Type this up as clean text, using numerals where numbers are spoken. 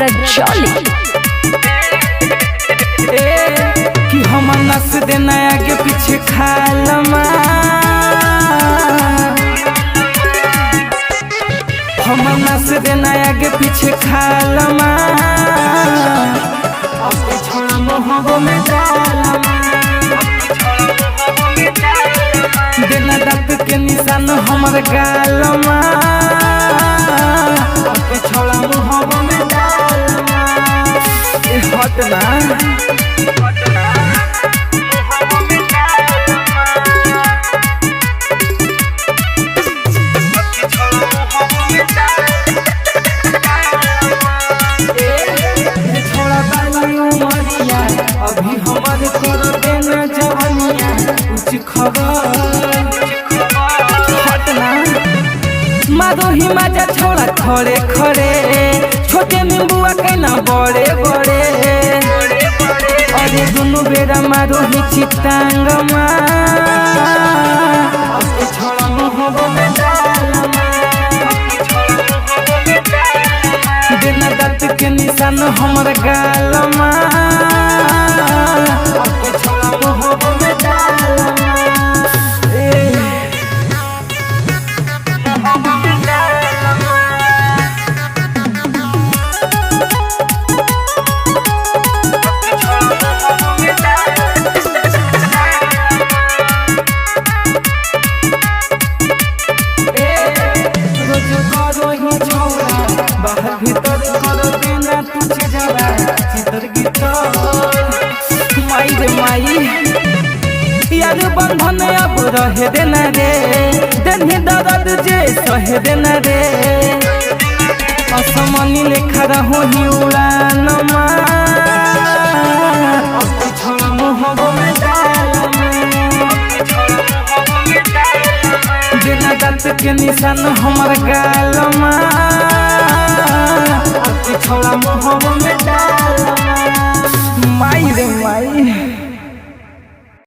रजौली कि हम नस देना आगे पीछे खालमा हम नस देना आगे पीछे खालमा अपने छोड़ा मोहब्बों में डालमा देना दांत के निशान हमर गालमा अपने छोड़ा मोहब्बों में डालमा ए हटना अभी हमारे कर देना जवानिया कुछ खबर हटना मारो ही मजा छोड़ा खड़े खड़े छोटे नींबुआ के ना बड़े बड़े अरे दोनों बेरा मारो ही चितांगमा छोड़ा मोहब्बों में डालमा देना दांत के निशान हमर गालमा छोड़ा मोहब्बों में डालमा बाहर भीतर कर देना तुझ जरा चितर गितर माई रे माई यार बंधन अब रहे देना रे देने दर्द जे सहे देना रे असमनी लेखा रहो ही उड़ानमा छोड़ा मोहब्बों में डालमा देना दांत के निशान हमर गालमा छोड़ा मोहब्बों में डालमा माई रे माई।